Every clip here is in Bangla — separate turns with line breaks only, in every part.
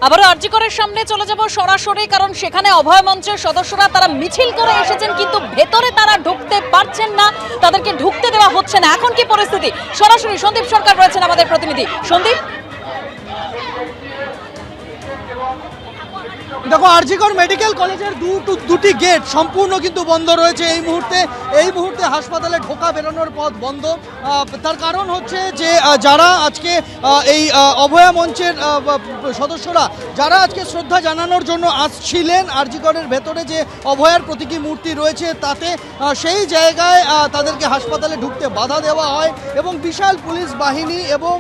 আবারও আরজিকরের সামনে চলে যাব সরাসরি, কারণ সেখানে অভয় মঞ্চের সদস্যরা তারা মিছিল করে এসেছেন, কিন্তু ভেতরে তারা ঢুকতে পারছেন না, তাদেরকে ঢুকতে দেওয়া হচ্ছে না। এখন কি পরিস্থিতি? সরাসরি সন্দীপ সরকার রয়েছেন আমাদের প্রতিনিধি। সন্দীপ,
দেখো, আরজিকর মেডিকেল কলেজের দুটি গেট সম্পূর্ণ কিন্তু বন্ধ রয়েছে এই মুহূর্তে হাসপাতালে ঢোকা বেরোনোর পথ বন্ধ। তার কারণ হচ্ছে যে যারা আজকে এই অভয়া মঞ্চের সদস্যরা যারা আজকে শ্রদ্ধা জানানোর জন্য আসছিলেন আরজিকরের ভেতরে যে অভয়ার প্রতীকী মূর্তি রয়েছে তাতে, সেই জায়গায় তাদেরকে হাসপাতালে ঢুকতে বাধা দেওয়া হয় এবং বিশাল পুলিশ বাহিনী এবং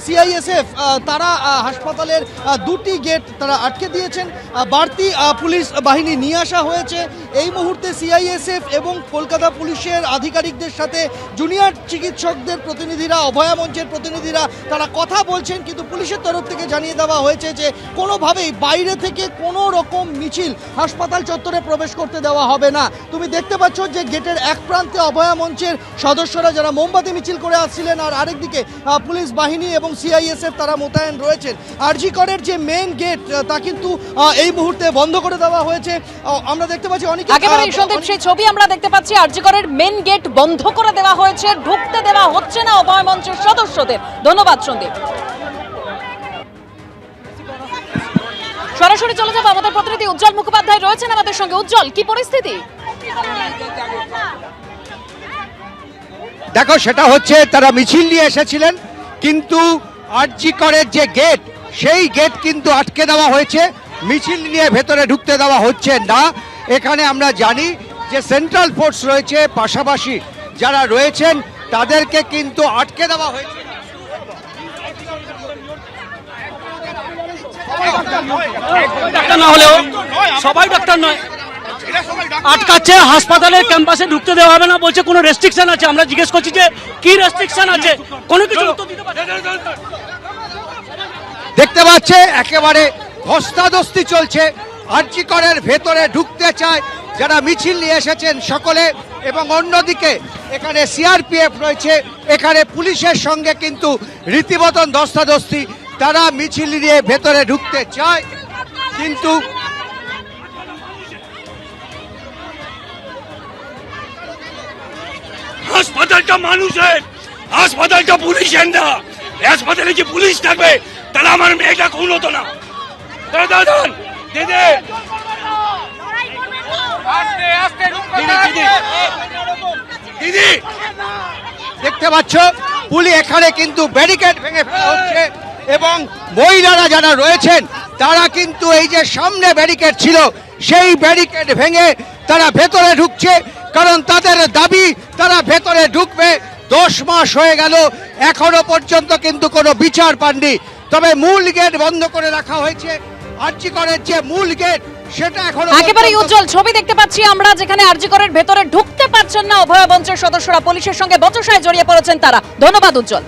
সিআইএসএফ তারা হাসপাতালের দুটি গেট তারা আটকে দিয়েছেন। বাড়তি পুলিশ বাহিনী নিয়ে আসা হয়েছে। এই মুহূর্তে সিআইএসএফ এবং কলকাতা পুলিশের আধিকারিকদের সাথে জুনিয়র চিকিৎসকদের প্রতিনিধিরা, অভয়া মঞ্চের প্রতিনিধিরা তারা কথা বলছেন, কিন্তু পুলিশের তরফ থেকে জানিয়ে দেওয়া হয়েছে যে কোনোভাবেই বাইরে থেকে কোনো রকম মিছিল হাসপাতাল চত্বরে প্রবেশ করতে দেওয়া হবে না। তুমি দেখতে পাচ্ছ যে গেটের এক প্রান্তে অভয়া মঞ্চের সদস্যরা যারা মোমবাতি মিছিল করে আসছিলেন, আর আরেকদিকে পুলিশ বাহিনী এবং সিআইএসএফ তারা মোতায়েন রয়েছেন। আরজিকরের যে মেইন গেট তা কিন্তু এই মুহূর্তে বন্ধ করে দেওয়া হয়েছে। আমরা দেখতে পাচ্ছি অনেক
একেবারে সন্দীপ, সেই ছবি আমরা দেখতে পাচ্ছি। আরজিকরের মেইন গেট বন্ধ করে দেওয়া হয়েছে, ঢুকতে দেওয়া হচ্ছে না অভয় মঞ্চের সদস্যদের। ধন্যবাদ সন্দীপ। সরাসরি চলে যাবো, আমাদের প্রতিনিধি উজ্জ্বল মুখোপাধ্যায় রয়েছেন আমাদের সঙ্গে। উজ্জ্বল, কি পরিস্থিতি?
দেখো, সেটা হচ্ছে তারা মিছিল নিয়ে এসেছিলেন, কিন্তু আরজিকরের যে গেট সেই গেট কিন্তু আটকে দেওয়া হয়েছে, মিছিল নিয়ে ভেতরে ঢুকতে দেওয়া হচ্ছে না। এখানে আমরা জানি যে সেন্ট্রাল ফোর্স রয়েছে, পাশাপাশি যারা রয়েছেন তাদেরকে কিন্তু আটকে দেওয়া হয়েছে।
ডাক্তার না হলেও সবাই ডাক্তার নয়, আটকাচ্ছে। হাসপাতালের ক্যাম্পাসে ঢুকতে দেওয়া হবে না বলছে, কোনো রেস্ট্রিকশন আছে? আমরা জিজ্ঞেস করছি যে কি রেস্ট্রিকশন আছে, কোনো কিছু উত্তর দিতে পারছে না।
দেখতে পাচ্ছে একেবারে ধস্তাধস্তি চলছে। আরজিকরের ভেতরে ঢুকতে চায় যারা মিছিল নিয়ে এসেছেন সকলে, এবং অন্যদিকে এখানে সিআরপিএফ রয়েছে, এখানে পুলিশের সঙ্গে কিন্তু রীতিমতন ধস্তাধস্তি। তারা মিছিল নিয়ে ভেতরে ঢুকতে চায়, কিন্তু
হাসপাতালটা মানুষের, হাসপাতালটা পুলিশের না। হাসপাতালে যে পুলিশ থাকবে তাহলে আমার মেয়েটা খুন হতো না। দিদি,
দেখতে পাচ্ছ পুলিশ এখানে কিন্তু ব্যারিকেড ভেঙে ফেলা হচ্ছে, এবং মহিলারা যারা রয়েছেন তারা কিন্তু এই যে সামনে ব্যারিকেড ছিল সেই ব্যারিকেড ভেঙে তারা ভেতরে ঢুকছে, কারণ তাদের দাবি তারা ভেতরে ঢুকবে। 10 মাস হয়ে গেল, এখনো পর্যন্ত কিন্তু কোনো বিচার পাননি। তবে মূল গেট বন্ধ করে রাখা হয়েছে। আরজিকরের যে মূল গেট সেটা এখনো
একেবারে উজ্জ্বল ছবি দেখতে পাচ্ছি আমরা, যেখানে আরজিকরের ভেতরে ঢুকতে পারছেন না অভয় মঞ্চের সদস্যরা, পুলিশের সঙ্গে বচসায় জড়িয়ে পড়েছেন তারা। ধন্যবাদ উজ্জ্বল।